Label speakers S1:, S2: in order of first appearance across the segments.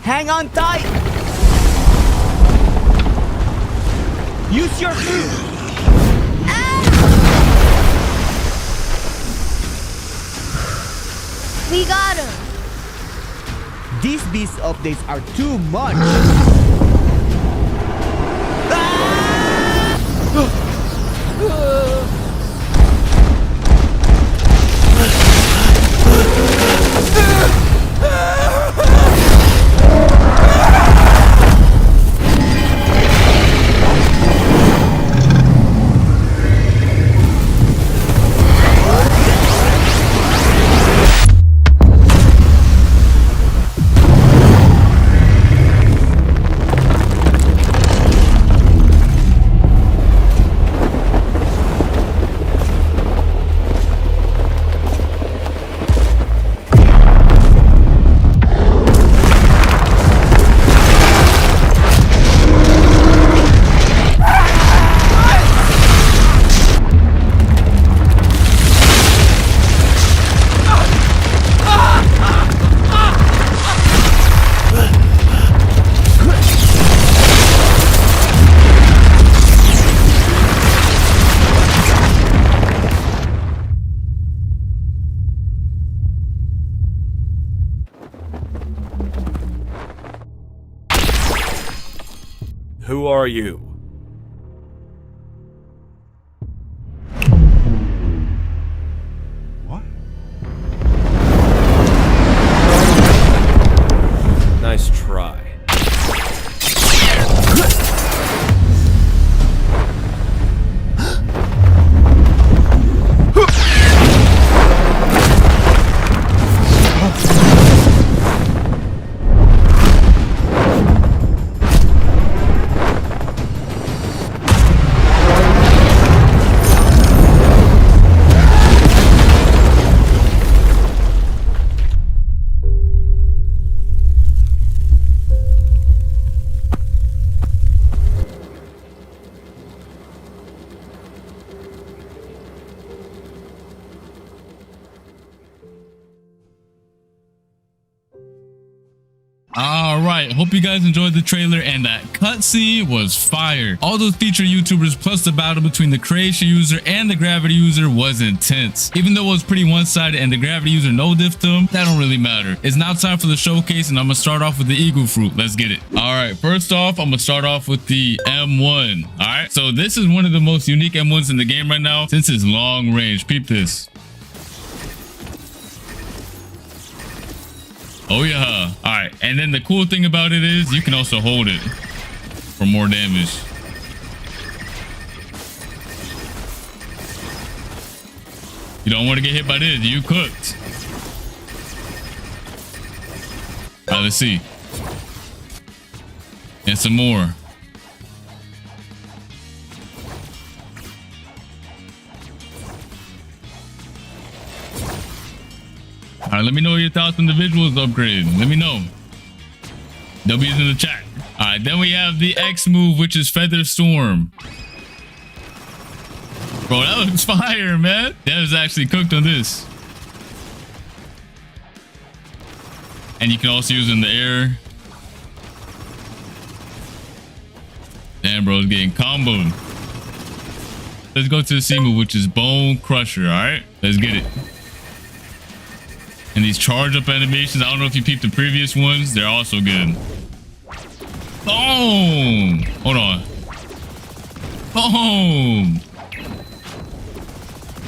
S1: Hang on tight. Use your food.
S2: We got him.
S1: These beast updates are too much.
S3: Who are you?
S4: What?
S3: Nice try.
S5: All right, hope you guys enjoyed the trailer, and that cutscene was fire. All those featured YouTubers plus the battle between the creation user and the gravity user was intense. Even though it was pretty one-sided and the gravity user no diffed him, that don't really matter. It's now time for the showcase, and I'm gonna start off with the eagle fruit. Let's get it. All right, first off, I'm gonna start off with the M1. All right, so this is one of the most unique M1s in the game right now since it's long range. Peep this. Oh yeah. All right, and then the cool thing about it is you can also hold it for more damage. You don't want to get hit by this, you cooked. All right, let's see. And some more. All right, let me know your thoughts on the visuals upgrade. Let me know. W's in the chat. All right, then we have the X move, which is Feather Storm. Bro, that looks fire, man. That was actually cooked on this. And you can also use it in the air. Damn, bro, it's getting comboed. Let's go to the C move, which is Bone Crusher. All right, let's get it. And these charge up animations, I don't know if you peeped the previous ones, they're also good. Boom! Hold on. Boom!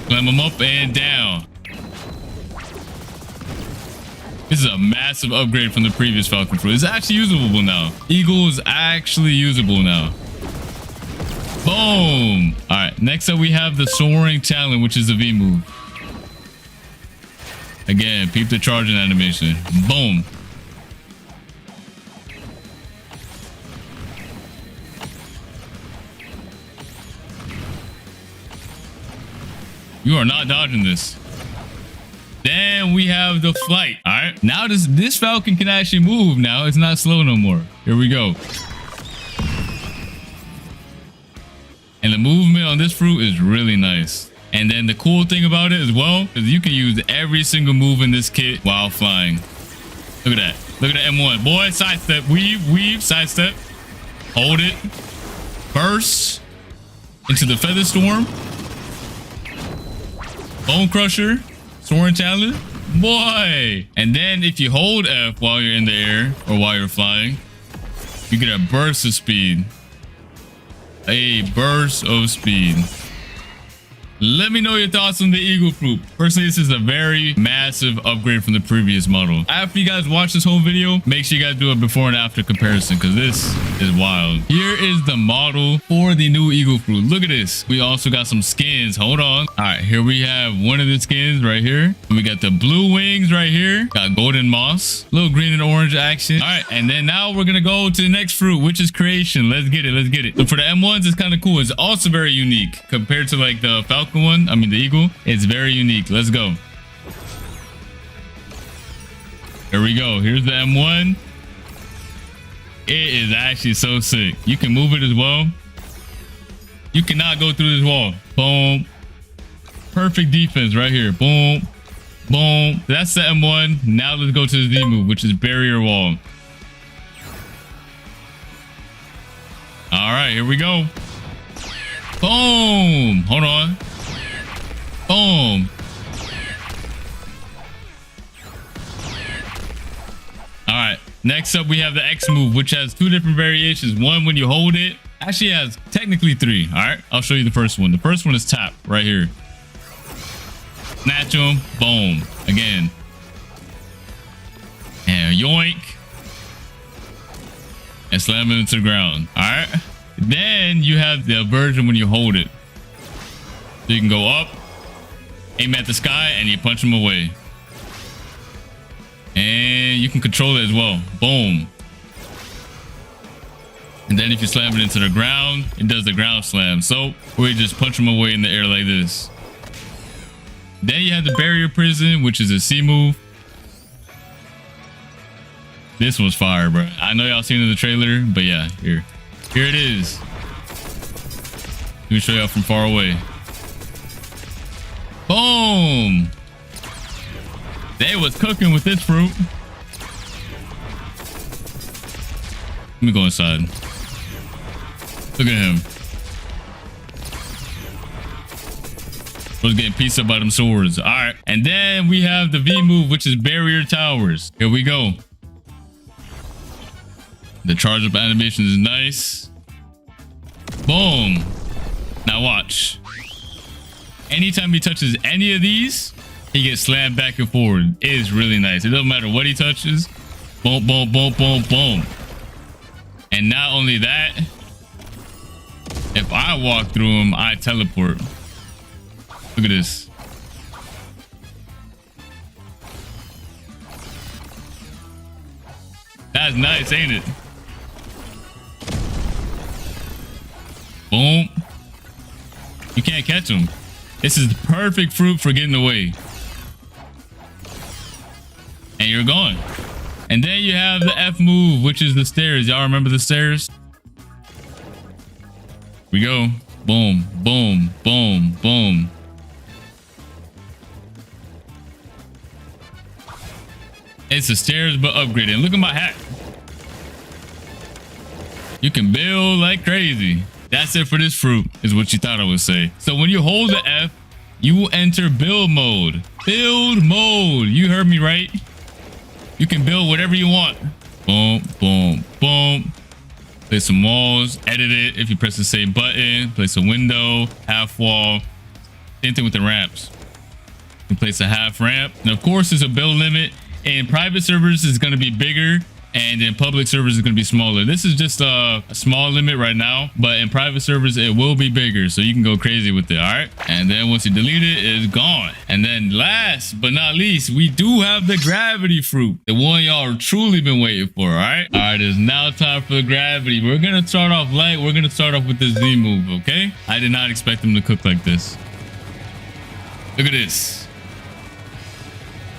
S5: Climb them up and down. This is a massive upgrade from the previous Falcon Fruit. It's actually usable now. Eagle is actually usable now. Boom! Alright, next up we have the Soaring Talon, which is the V move. Again, peep the charging animation. Boom. You are not dodging this. Then we have the flight. All right. Now this Falcon can actually move now. It's not slow no more. Here we go. And the movement on this fruit is really nice. And then the cool thing about it as well is you can use every single move in this kit while flying. Look at that. Look at the M1. Boy, sidestep. Weave, sidestep. Hold it. Burst into the Feather Storm. Bone Crusher. Soaring Talon. Boy. And then if you hold F while you're in the air or while you're flying, you get a burst of speed. A burst of speed. Let me know your thoughts on the Eagle Fruit. Personally, this is a very massive upgrade from the previous model. After you guys watch this whole video, make sure you guys do a before and after comparison because this is wild. Here is the model for the new Eagle Fruit. Look at this. We also got some skins. Hold on. All right, here we have one of the skins right here. We got the blue wings right here. Got golden moss. Little green and orange action. All right, and then now we're going to go to the next fruit, which is creation. Let's get it. Let's get it. So for the M1s, it's kind of cool. It's also very unique compared to like the Falcon one. I mean the Eagle. It's very unique. Let's go. Here we go. Here's the M1. It is actually so sick. You can move it as well. You cannot go through this wall. Boom. Perfect defense right here. Boom. Boom. That's the M1. Now let's go to the Z move, which is barrier wall. All right, here we go. Boom. Hold on. Boom. All right, next up we have the X move, which has two different variations. One when you hold it, actually has technically three. All right, I'll show you the first one. The first one is tap right here. Snatch him, boom, again. And yoink. And slam it into the ground. All right, then you have the version when you hold it. So you can go up, aim at the sky, and you punch them away. And you can control it as well. Boom. And then if you slam it into the ground, it does the ground slam. So we just punch them away in the air like this. Then you have the barrier prison, which is a C move. This was fire, bro. I know y'all seen it in the trailer, but yeah, here it is. Let me show y'all from far away. Boom. They was cooking with this fruit. Let me go inside. Look at him. Was getting pieced up by them swords. All right. And then we have the V move, which is barrier towers. Here we go. The charge up animation is nice. Boom. Now watch. Anytime he touches any of these, he gets slammed back and forward. It is really nice. It doesn't matter what he touches. Boom, boom, boom, boom, boom. And not only that, if I walk through him, I teleport. Look at this. That's nice, ain't it? Boom. You can't catch him. This is the perfect fruit for getting away. And you're gone. And then you have the F move, which is the stairs. Y'all remember the stairs? We go. Boom, boom, boom, boom. It's the stairs, but upgraded. Look at my hat. You can build like crazy. That's it for this fruit, is what you thought I would say. So when you hold the F, you will enter build mode. Build mode. You heard me right. You can build whatever you want. Boom, boom, boom. Place some walls. Edit it if you press the same button. Place a window, half wall. Same thing with the ramps. You can place a half ramp. And of course, there's a build limit. In private servers, it's going to be bigger. And in public servers, it's going to be smaller. This is just a small limit right now, but in private servers, it will be bigger. So you can go crazy with it. All right. And then once you delete it, it's gone. And then last but not least, we do have the gravity fruit, the one y'all truly been waiting for. All right. All right. It's now time for the gravity. We're going to start off light. We're going to start off with the Z move. Okay. I did not expect them to cook like this. Look at this.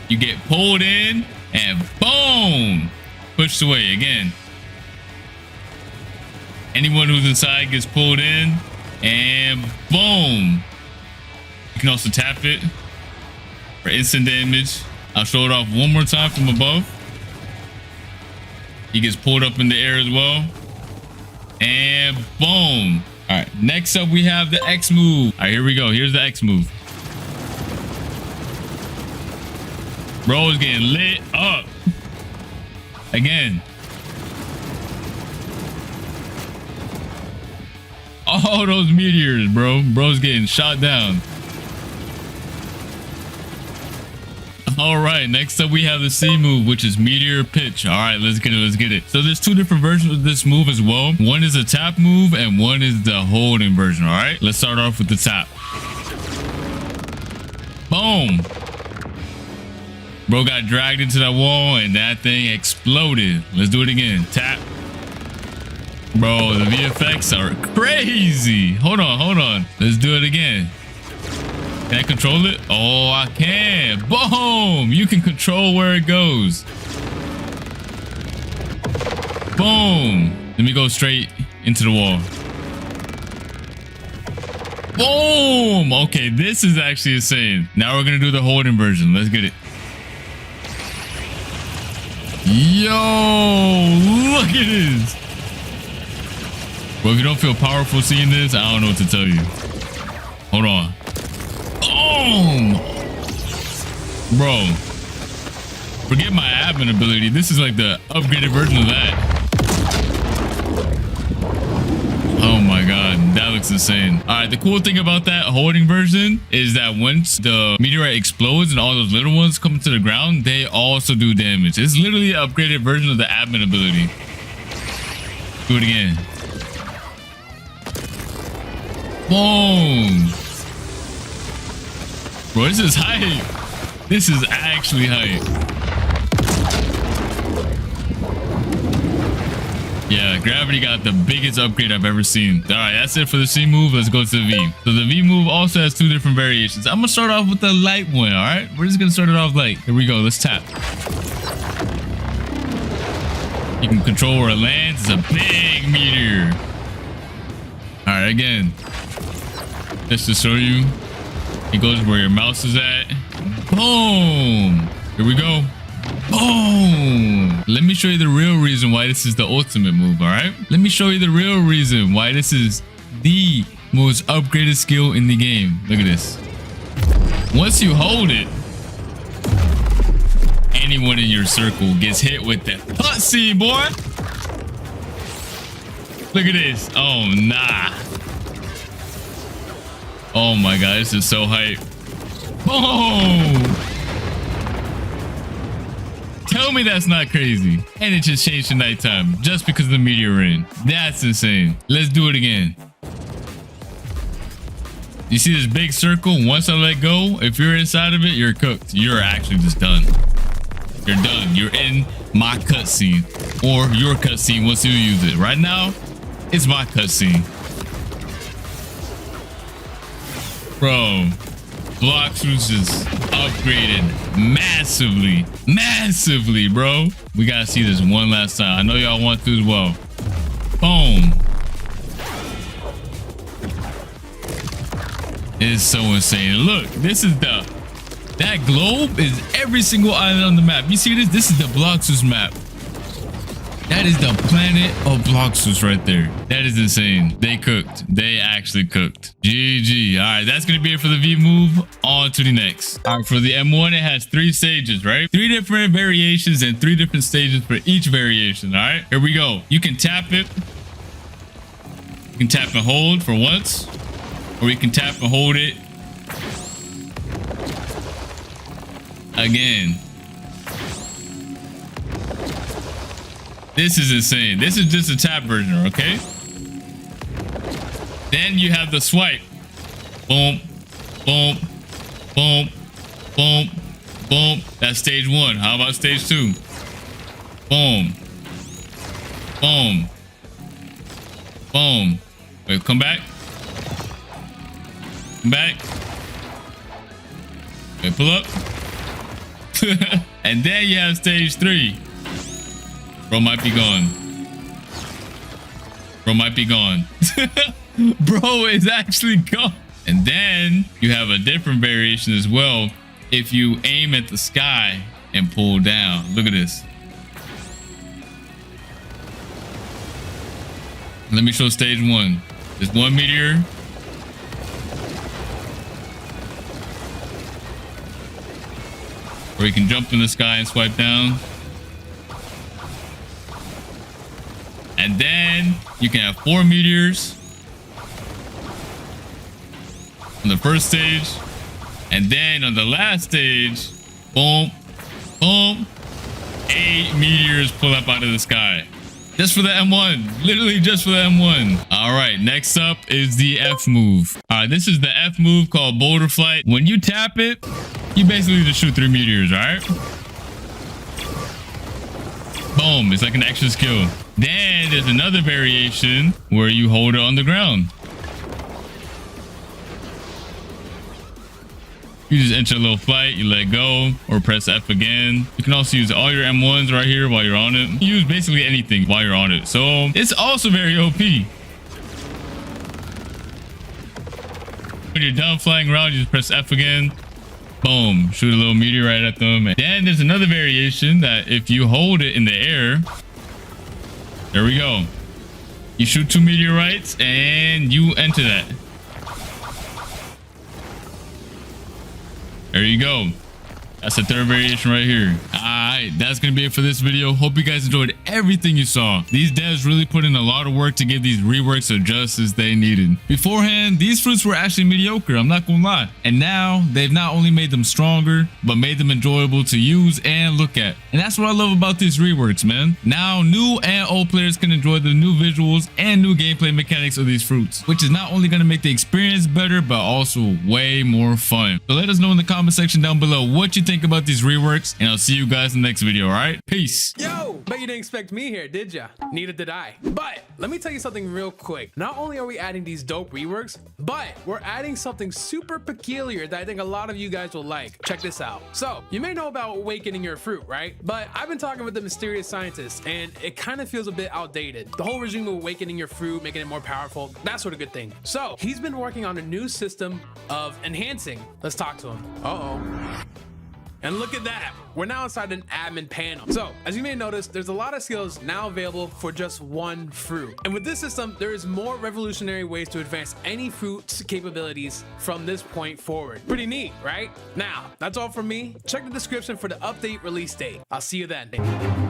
S5: You get pulled in and boom. Pushed away again. Anyone who's inside gets pulled in and boom. You can also tap it for instant damage. I'll show it off one more time from above. He gets pulled up in the air as well. And boom. All right, next up we have the X move. All right, here we go. Here's the X move. Bro is getting lit up. Again. All those meteors, bro. Bro's getting shot down. All right, next up we have the C move, which is meteor pitch. All right, let's get it. Let's get it. So there's two different versions of this move as well. One is a tap move and one is the holding version. All right, let's start off with the tap. Boom. Bro got dragged into that wall and that thing exploded. Let's do it again. Tap. Bro, the VFX are crazy. Hold on. Let's do it again. Can I control it? Oh, I can. Boom. You can control where it goes. Boom. Let me go straight into the wall. Boom. Okay, this is actually insane. Now we're going to do the holding version. Let's get it. Yo, look at this. Bro, if you don't feel powerful seeing this, I don't know what to tell you. Hold on. Boom! Bro, forget my admin ability. This is like the upgraded version of that. Oh my god, that looks insane. All right, the cool thing about that holding version is that once the meteorite explodes and all those little ones come to the ground, they also do damage. It's literally an upgraded version of the admin ability. Do it again. Boom. Bro, this is hype. This is actually hype. Yeah, gravity got the biggest upgrade I've ever seen. All right, that's it for the C move. Let's go to the V. So the V move also has two different variations. I'm gonna start off with the light one. All right, we're just gonna start it off light. Here we go. Let's tap. You can control where it lands. It's a big meteor. All right, again. Just to show you, it goes where your mouse is at. Boom. Here we go. Boom. Let me show you the real reason why this is the ultimate move. All right, let me show you the real reason why this is the most upgraded skill in the game. Look at this. Once you hold it, anyone in your circle gets hit with the cutscene, boy. Look at this. Oh nah. Oh my god, this is so hype. Boom. Tell me that's not crazy. And it just changed to nighttime just because of the meteor rain. That's insane. Let's do it again. You see this big circle? Once I let go, if you're inside of it, you're cooked. You're actually just done. You're done. You're in my cutscene. Or your cutscene once you use it. Right now, it's my cutscene. Bro, blox was just upgraded massively, bro. We gotta see this one last time. I know y'all want to as well. Boom. It's so insane. Look, this is that globe is every single island on the map. You see this? This is the Bloxus map. That is the planet of Bloxus right there. That is insane. They cooked. They actually cooked. GG. All right, that's going to be it for the V move. On to the next. All right, for the M1, it has 3 stages, right? 3 different variations and 3 different stages for each variation, all right? Here we go. You can tap it. You can tap and hold for once. Or you can tap and hold it again. This is insane. This is just a tap version, okay? Then you have the swipe. Boom, boom, boom, boom, boom. That's stage 1. How about stage 2? Boom, boom, boom. Wait, come back. Come back. Wait, pull up. And then you have stage 3. Bro might be gone. Bro might be gone. Bro is actually gone. And then you have a different variation as well. If you aim at the sky and pull down. Look at this. Let me show stage 1. There's 1 meteor. Where you can jump in the sky and swipe down. And then you can have 4 meteors on the first stage. And then on the last stage, boom, boom, 8 meteors pull up out of the sky. Just for the M1. Literally just for the M1. All right, next up is the F move. All right, this is the F move called Boulder Flight. When you tap it, you basically just shoot 3 meteors, all right? Boom, it's like an extra skill. Then there's another variation where you hold it on the ground. You just enter a little flight, you let go, or press F again. You can also use all your M1s right here while you're on it. You use basically anything while you're on it. So it's also very OP. When you're done flying around, you just press F again. Boom, shoot a little meteorite at them. And then there's another variation that if you hold it in the air, there we go. You shoot 2 meteorites and you enter that. There you go. That's the third variation right here. Alright, that's gonna be it for this video. Hope you guys enjoyed everything you saw. These devs really put in a lot of work to give these reworks the justice they needed. Beforehand, these fruits were actually mediocre, I'm not gonna lie. And now, they've not only made them stronger, but made them enjoyable to use and look at. And that's what I love about these reworks, man. Now, new and old players can enjoy the new visuals and new gameplay mechanics of these fruits, which is not only gonna make the experience better, but also way more fun. So let us know in the comment section down below what you think about these reworks, and I'll see you guys in the next video. All right, peace.
S2: Yo, bet you didn't expect me here, did ya? Neither did I. But let me tell you something real quick. Not only are we adding these dope reworks, but we're adding something super peculiar that I think a lot of you guys will like. Check this out. So you may know about awakening your fruit, right? But I've been talking with the mysterious scientist, and it kind of feels a bit outdated. The whole regime of awakening your fruit, making it more powerful, that sort of good thing. So he's been working on a new system of enhancing. Let's talk to him. And look at that, we're now inside an admin panel. So as you may notice, there's a lot of skills now available for just one fruit. And with this system, there is more revolutionary ways to advance any fruit's capabilities from this point forward. Pretty neat, right? Now, that's all from me. Check the description for the update release date. I'll see you then.